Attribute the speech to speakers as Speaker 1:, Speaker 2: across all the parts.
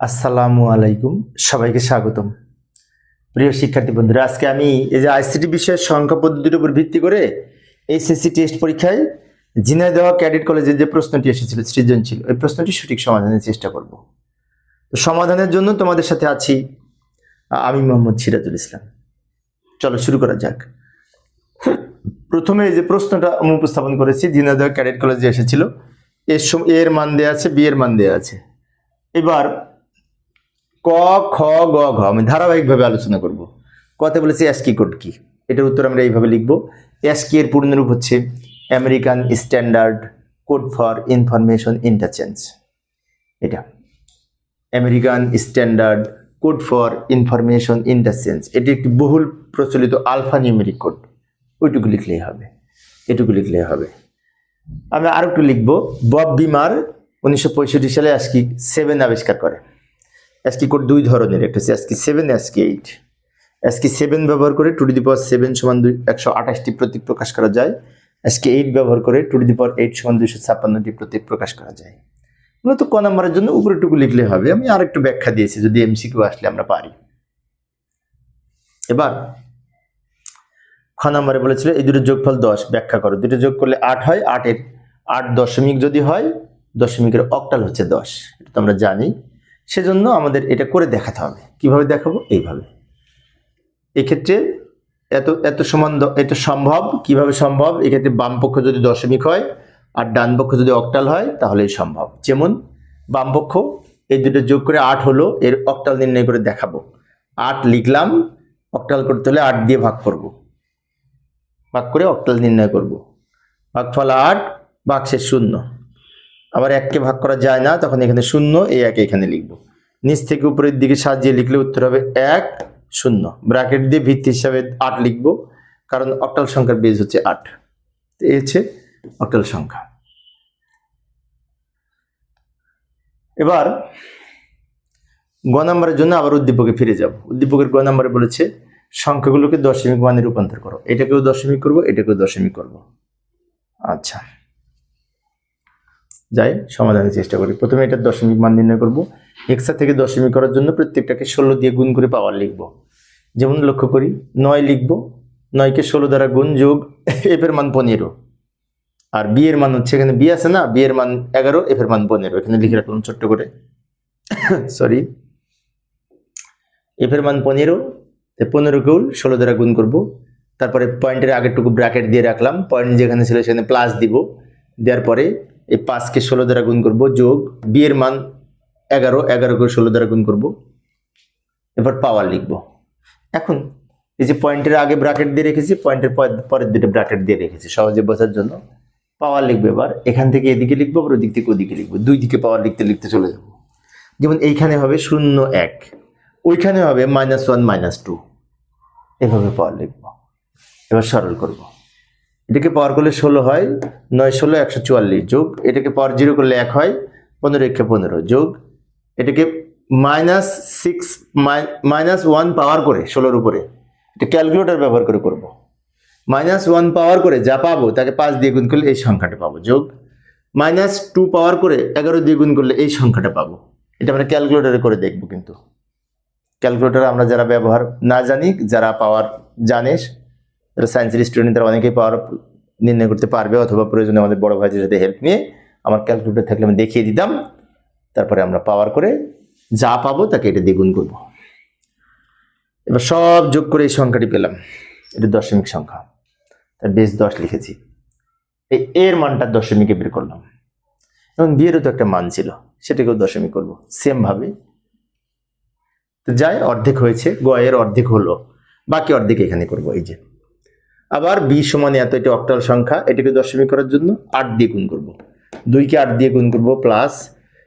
Speaker 1: আসসালামু আলাইকুম, সবাইকে স্বাগতম। প্রিয় শিক্ষার্থী বন্ধুরা, আজকে আমি এই যে আইসিটি বিষয়ের সংখ্যা পদ্ধতির উপর ভিত্তি করে এইচএসসি টেস্ট পরীক্ষায় ঝিনাইদহ ক্যাডেট কলেজের যে প্রশ্নটি এসেছিল সৃজনশীল, ওই প্রশ্নটি সঠিক সমাধানের চেষ্টা করব। তো সমাধানের জন্য তোমাদের সাথে আছি আমি মোহাম্মদ সিরাজুল ইসলাম। চলো শুরু করা যাক। প্রথমে এই যে প্রশ্নটা আমি উপস্থাপন করেছি, ঝিনাইদহ ক্যাডেট কলেজে এসেছিল, এর মান দেওয়া আছে, বি এর মান দেওয়া আছে। এবার ক, খ, গ, ঘ আমি ধারাবাহিকভাবে আলোচনা করব। কতে বলেছি অ্যাসকি কোড কি, এটার উত্তর আমরা এইভাবে লিখব। অ্যাসকি এর পূর্ণরূপ হচ্ছে American Standard Code for Information Interchange. এটা American Standard Code for Information Interchange, এটি একটি বহুল প্রচলিত আলফা নিউমেরিক কোড। ওইটুকু লিখলেই হবে, এটুকু লিখলেই হবে। আমি আর একটু লিখব। বব বিমার 1965 সালে অ্যাসকি 7 আবিষ্কার করে। অ্যাসকি কোড দুই ধরনের, একটা হচ্ছে অ্যাসকি 7, অ্যাসকি 8। অ্যাসকি 7 ব্যবহার করে 2^7 = 128টি প্রতীক প্রকাশ করা যায়। অ্যাসকি 8 ব্যবহার করে 2^8 = 256টি প্রতীক প্রকাশ করা যায়। মূলত ক নম্বরের জন্য উপরেটুকু লিখলে হবে। আমি আর একটু ব্যাখ্যা দিয়েছি, যদি এমসিকিউ আসলে আমরা পারি। এবার খ নম্বরে বলেছিল এই দুটোর যোগফল 10, ব্যাখ্যা করো। দুটো যোগ করলে 8 হয়, 8 দশমিক যদি হয়, দশমিকের অক্টাল হচ্ছে 10, এটা তো আমরা জানি। সেজন্য আমাদের এটা করে দেখাতে হবে। কিভাবে দেখাবো? এইভাবে। এক্ষেত্রে এত সমান, এটা সম্ভব। কিভাবে সম্ভব? এক্ষেত্রে বাম পক্ষ যদি দশমিক হয় আর ডান পক্ষ যদি অক্টাল হয় তাহলেই সম্ভব। যেমন বাম পক্ষ এই দুটো যোগ করে 8 হলো, এর অক্টাল নির্ণয় করে দেখাবো। 8 লিখলাম, অক্টাল করতে হলে 8 দিয়ে ভাগ করব, ভাগ করে অক্টাল নির্ণয় করব। ভাগফল 8, ভাগশেষ 0। আবার 1কে ভাগ করা যায় না, তখন এখানে 0, এই 1 এখানে লিখব। নিচ থেকে উপরের দিকে সাজিয়ে লিখলে উত্তর হবে 1, 0। ব্র্যাকেট দিয়ে ভিত্তি হিসাবে 8 লিখব, কারণ অক্টাল সংখ্যার বেজ হচ্ছে 8। এই হচ্ছে অক্টাল সংখ্যা। এবার গ নম্বরের জন্য আবার উদ্দীপকে ফিরে যাব। উদ্দীপকের গ নম্বরে বলেছে সংখ্যাগুলোকে দশমিক মানে রূপান্তর করো। এটাকেও দশমিক করব, এটাকেও দশমিক করব। আচ্ছা, যাই সমাধানের চেষ্টা করি। প্রথমে এটার দশমিক মান নির্ণয় করব। এক্সা থেকে দশমিক করার জন্য প্রত্যেকটাকে 16 দিয়ে গুণ করে পাওয়ার লিখব। যেমন লক্ষ্য করি, 9 লিখব, 9কে 16 দ্বারা গুণ, যোগ এফ এর মান 15, আর বি এর মান হচ্ছে, এখানে বি আছে না, বি এর মান 11, এফ এর মান 15, এখানে লিখে রাখলাম ছোট্ট করে। সরি, এফ এর মান 15, 15কেও 16 দ্বারা গুণ করব। তারপরে পয়েন্টের আগেরটুকু ব্র্যাকেট দিয়ে রাখলাম, পয়েন্ট যেখানে ছিল সেখানে প্লাস দিব। দেওয়ার পরে এই 5কে 16 দ্বারা গুণ করব, যোগ বি এর মান 11, 11কেও 16 দ্বারা গুণ করব। এবার পাওয়ার লিখব। এখন এই যে পয়েন্টের আগে ব্র্যাকেট দিয়ে রেখেছি, পয়েন্টের পরের দুটো ব্র্যাকেট দিয়ে রেখেছি সহজে বোঝার জন্য। পাওয়ার লিখবো। এবার এখান থেকে এদিকে লিখবো, আবার ওদিক থেকে ওদিকে লিখবো। দুই দিকে পাওয়ার লিখতে লিখতে চলে যাব। যেমন এইখানে হবে 0, 1, ওইখানে হবে -1, -2, এভাবে পাওয়ার লিখবো। এবার সরল করব। এটাকে পাওয়ার করলে 16 হয়, 9 16 144, যোগ এটাকে পাওয়ার 0 করলে 1 হয়, 15 1 15, যোগ এটাকে -1 পাওয়ার করে 16-র উপরে, এটা ক্যালকুলেটর ব্যবহার করে করব। -1 পাওয়ার করে যা পাবো তাকে 5 দিয়ে গুণ করলে এই সংখ্যাটা পাবো, যোগ -2 পাওয়ার করে 11 দিয়ে গুণ করলে এই সংখ্যাটা পাবো। এটা আমরা ক্যালকুলেটরে করে দেখব। কিন্তু ক্যালকুলেটর আমরা যারা ব্যবহার না জানি, যারা পাওয়ার জানে, যারা সায়েন্সের স্টুডেন্ট, তারা অনেকেই পাওয়ার নির্ণয় করতে পারবে, অথবা প্রয়োজনে আমাদের বড় ভাইদের সাথে হেল্প নিয়ে, আমার ক্যালকুলেটর থাকলে আমি দেখিয়ে দিতাম। তারপরে আমরা পাওয়ার করে যা পাবো তাকে এটা দ্বিগুণ করব। এবার সব যোগ করে এই সংখ্যাটি পেলাম, এটা দশমিক সংখ্যা, তার বেস 10 লিখেছি। এই এর মানটা দশমিকে বের করলাম, এবং বি এরও তো একটা মান ছিল, সেটাকেও দশমিক করব সেম ভাবে। তো যাই, অর্ধেক হয়েছে, গ এর অর্ধেক হলো, বাকি অর্ধেক এখানে করব। এই যে আবার বি সমান এত, এটা অক্টাল সংখ্যা, এটাকে দশমিক করার জন্য 8 দিয়ে গুণ করব। 2কে 8 দিয়ে গুণ করব, প্লাস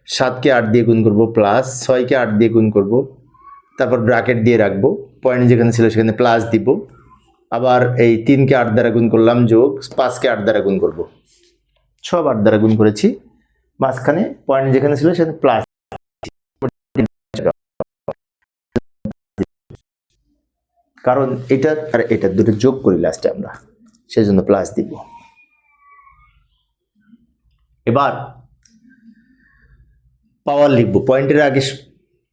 Speaker 1: 7কে 8 দিয়ে গুণ করব, প্লাস 6কে 8 দিয়ে গুণ করব। তারপর ব্র্যাকেট দিয়ে রাখবো, পয়েন্ট যেখানে ছিল সেখানে প্লাস দিব। আবার এই 3কে 8 দ্বারা গুণ করলাম, যোগ 5কে 8 দ্বারা গুণ করব। সব 8 দ্বারা গুণ করেছি, মাঝখানে পয়েন্ট যেখানে ছিল সেখানে প্লাস, কারণ এটা আর এটা দুটো যোগ করি লাস্টে আমরা, সেজন্য প্লাস দিব। এবার পাওয়ার লিখবো, পয়েন্টের আগে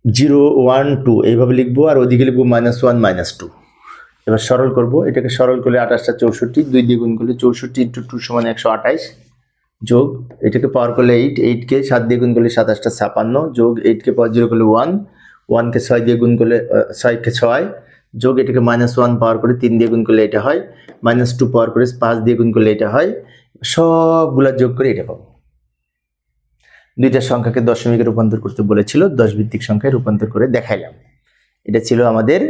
Speaker 1: 0 1 2 এইভাবে লিখবো, আর ওদিকে লিখবো -1 -2। এবার সরল করব, এটাকে সরল করলে 28টা 64, 2 দিয়ে গুণ করলে 64 × 2 = 128, যোগ এটাকে পাওয়ার করলে 8, 8 কে 7 দিয়ে গুণ করলে 27টা 56, যোগ 8 কে পাওয়ার 0 করলে 1, 1 কে 6 দিয়ে গুণ করলে 6 কে 6, যোগ এটাকে -1 পাওয়ার করে 3 দিয়ে গুণ করলে এটা হয়, -2 পাওয়ার করে 5 দিয়ে গুণ করলে এটা হয়, সবগুলা যোগ করে এটা পাবো। দুইটা সংখ্যাকে দশমিকে রূপান্তর করতে বলেছিল, 10 ভিত্তিক সংখ্যায় রূপান্তর করে দেখাইলাম। এটা ছিল আমাদের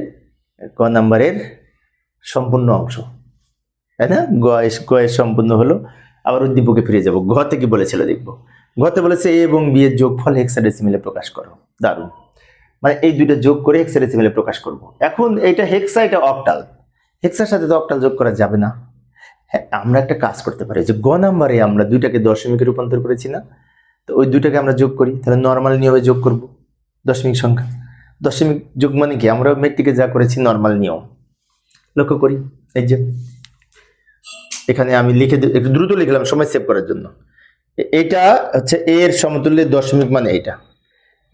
Speaker 1: ক নাম্বারের সম্পূর্ণ অংশ, তাই না? গ এর সম্পূর্ণ হলো। আবার উদ্দীপকে ফিরে যাব। ঘ থেকে বলেছিল, দেখবো ঘতে বলেছে এ এবং বি এর যোগফল হেক্সাডেসিমেলে প্রকাশ করো। দারুণ, মানে এই দুইটা যোগ করে হেক্সাডেসিমেলে প্রকাশ করব। এখন এইটা হেক্সা, এটা অক্টাল, হেক্সার সাথে তো অক্টাল যোগ করা যাবে না। হ্যাঁ, আমরা একটা কাজ করতে পারি, যে গ নাম্বারে আমরা দুইটাকে দশমিকে রূপান্তর করেছি না, তো ওই দুইটাকে আমরা যোগ করি, তাহলে নর্মাল নিয়মে যোগ করব দশমিক সংখ্যা। দশমিক যোগ মানে কি, আমরা মেট্রিকে যা করেছি নর্মাল নিয়ম। লক্ষ্য করি, এই যে এখানে আমি লিখে একটু দ্রুত লিখলাম সময় সেভ করার জন্য। এটা হচ্ছে এ এর সমতুল্য দশমিক মানে এটা,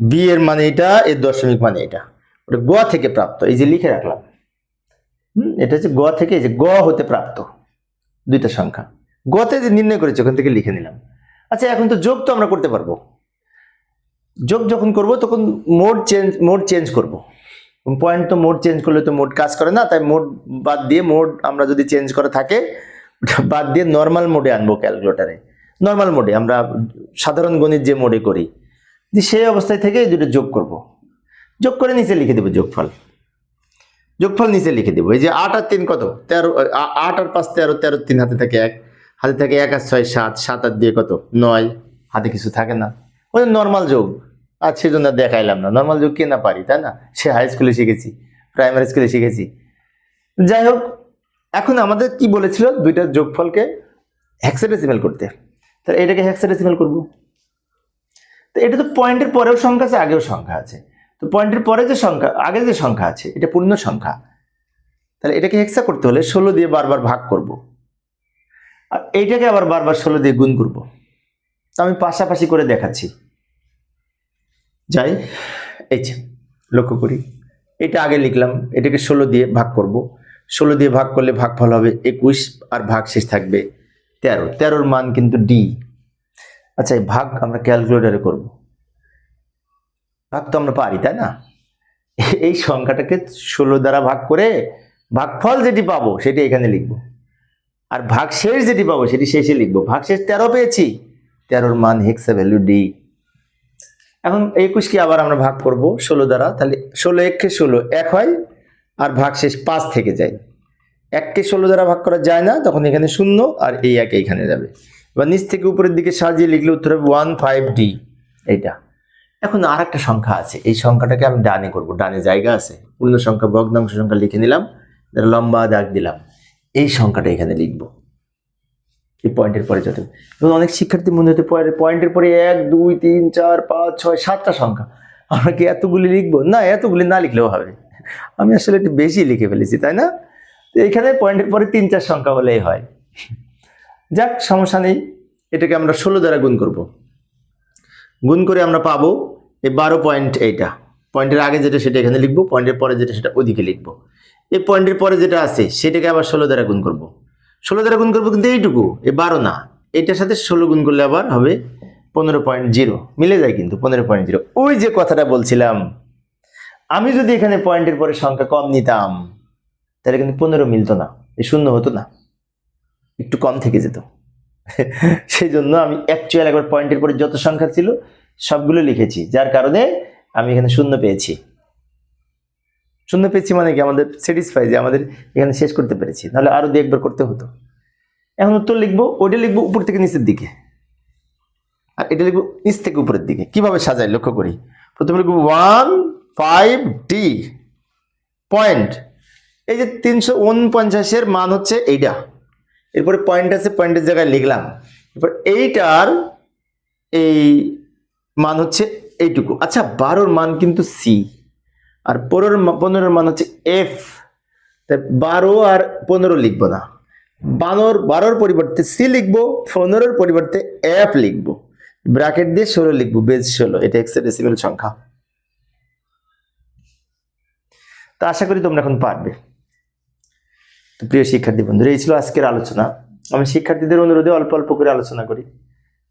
Speaker 1: বি এর মানে এটা, এর দশমিক মানে এটা, ওটা গ থেকে প্রাপ্ত, এই যে লিখে রাখলাম। এটা হচ্ছে গ থেকে, এই যে গ হতে প্রাপ্ত দুইটা সংখ্যা, গতে যে নির্ণয় করেছে ওখান থেকে লিখে নিলাম। আচ্ছা, এখন তো যোগ তো আমরা করতে পারবো। যোগ যখন করব তখন মোড চেঞ্জ করব। পয়েন্ট তো মোড চেঞ্জ করলে তো মোড কাজ করে না, তাই মোড বাদ দিয়ে, মোড আমরা যদি চেঞ্জ করে থাকে বাদ দিয়ে নর্মাল মোডে আনবো ক্যালকুলেটারে। নর্মাল মোডে আমরা সাধারণ গণিত যে মোডে করি, সেই অবস্থায় থেকে এই দুটো যোগ করব। যোগ করে নিচে লিখে দেবো যোগফল। যোগফল নিচে লিখে দেবো। এই যে 8 আর 3 কত, 13, 8 আর 5 13, 13 3 হাতে থাকে 1, হাতে থাকে 1 আর 6 7, 7 আর দিয়ে কত 9, হাতে কিছু থাকে না, ওই নর্মাল যোগ। আর সেজন্য দেখাইলাম না, নর্মাল যোগ কে না পারি, তাই না? সে হাই স্কুলে শিখেছি, প্রাইমারি স্কুলে শিখেছি। যাই হোক, এখন আমাদের কি বলেছিল, দুইটা যোগফলকে হেক্সাডেসিমাল করতে, তাহলে এটাকে হেক্সাডেসিমাল করব। তো এটা তো পয়েন্টের পরেও সংখ্যা আছে, আগেও সংখ্যা আছে, তো পয়েন্টের পরে যে সংখ্যা, আগে যে সংখ্যা আছে, এটা পূর্ণ সংখ্যা, তাহলে এটাকে হেক্সা করতে হলে 16 দিয়ে বারবার ভাগ করব, আর এইটাকে আবার বারবার 16 দিয়ে গুণ করব। তো আমি পাশাপাশি করে দেখাচ্ছি। যাই, এই যে লক্ষ্য করি, এটা আগে লিখলাম, এটাকে 16 দিয়ে ভাগ করব। 16 দিয়ে ভাগ করলে ভাগফল হবে 21, আর ভাগশেষ থাকবে 13। 13-র মান কিন্তু ডি। আচ্ছা, এই ভাগ আমরা ক্যালকুলেটরে করব, ভাগ তো আমরা পারি, তাই না? এই সংখ্যাটাকে 16 দ্বারা ভাগ করে ভাগফল যেটি পাবো সেটি এখানে লিখব, আর ভাগশেষ যেটি পাবো সেটি শেষে লিখব। ভাগশেষ 13 পেয়েছি, 13-র মান হেক্সা ভ্যালু ডি। এখন 21 কে আবার আমরা ভাগ করব 16 দ্বারা, তাহলে 16 1 কে 16 1 হয়, আর ভাগশেষ 5 থেকে যায়। 1 কে 16 দ্বারা ভাগ করা যায় না, তখন এখানে 0, আর এই 1 এখানে যাবে। এবার নিচ থেকে উপরের দিকে সাজিয়ে লিখলে উত্তর হবে 15D। এইটা। এখন আর একটা সংখ্যা আছে, এই সংখ্যাটাকে আমি ডানে করব, ডানে জায়গা আছে, পূর্ণ সংখ্যা ভগ্নাংশ সংখ্যা লিখে নিলাম, লম্বা দাগ দিলাম, এই সংখ্যাটা এখানে লিখব এই পয়েন্টের পরে। যত এবং অনেক শিক্ষার্থী মনে হতে পারে পয়েন্টের পরে 1 2 3 4 5 6 7টা সংখ্যা, আমরা কি এতগুলি লিখবো? না, এতগুলি না লিখলেও হবে, আমি আসলে একটু বেশি লিখে ফেলেছি, তাই না? তো এখানে পয়েন্টের পরে 3 4 সংখ্যা হলেই হয়। যাক, সমস্যা নেই, এটাকে আমরা 16 দ্বারা গুণ করব। গুণ করে আমরা পাবো এই 12 পয়েন্ট। এইটা পয়েন্টের আগে যেটা সেটা এখানে লিখবো, পয়েন্টের পরে যেটা সেটা ওদিকে লিখবো। এই পয়েন্টের পরে যেটা আছে সেটাকে আবার 16 দ্বারা গুণ করব। 16 দ্বারা গুণ করবো, কিন্তু এইটুকু, এই 12 না, এটার সাথে 16 গুণ করলে আবার হবে 15.0, মিলে যায় কিন্তু 15.0। ওই যে কথাটা বলছিলাম, আমি যদি এখানে পয়েন্টের পরে সংখ্যা কম নিতাম তাহলে কিন্তু 15 মিলতো না, এই 0 হতো না, একটু কম থেকে যেত। সেই জন্য আমি অ্যাকচুয়াল একবার পয়েন্টের পরে যত সংখ্যা ছিল সবগুলো লিখেছি, যার কারণে আমি এখানে 0 পেয়েছি। 0 পেয়েছি মানে কি, আমাদের স্যাটিসফাই যে আমাদের এখানে শেষ করতে পেরেছি, নাহলে আরো 2 করতে হতো। এখন উত্তর লিখবো, ওইটা লিখবো উপর থেকে নিচের দিকে, আর এটা লিখবো নিচ থেকে উপরের দিকে। কিভাবে সাজাই লক্ষ্য করি, প্রথমে লিখবো 15D পয়েন্ট, এই যে 349-এর মান হচ্ছে এইটা, এরপরে পয়েন্ট আছে, পয়েন্টের জায়গায় লিখলাম, এরপর এইটার এই মান হচ্ছে এইটুকু। আচ্ছা, 12-র মান কিন্তু সি, আর 15-র মান হচ্ছে এফ, তাই 12 আর 15 লিখবো না, 12-র পরিবর্তে সি লিখবো, 15-র পরিবর্তে এফ লিখবো, ব্র্যাকেট দিয়ে 16 লিখবো, বেস 16, এটা হেক্সাডেসিমাল সংখ্যা। তো আশা করি তোমরা এখন পারবে। তো প্রিয় শিক্ষার্থী বন্ধুরা, এই ছিল আজকের আলোচনা। আমি শিক্ষার্থীদের অনুরোধে অল্প অল্প করে আলোচনা করি,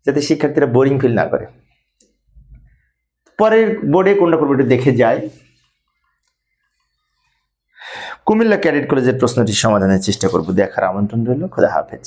Speaker 1: যাতে শিক্ষার্থীরা বোরিং ফিল না করে। পরের বোর্ডে কোনটা করবো একটু দেখে যায়। কুমিল্লা ক্যাডেট কলেজের প্রশ্নটি সমাধানের চেষ্টা করব। দেখার আমন্ত্রণ রইল। খোদা হাফেজ।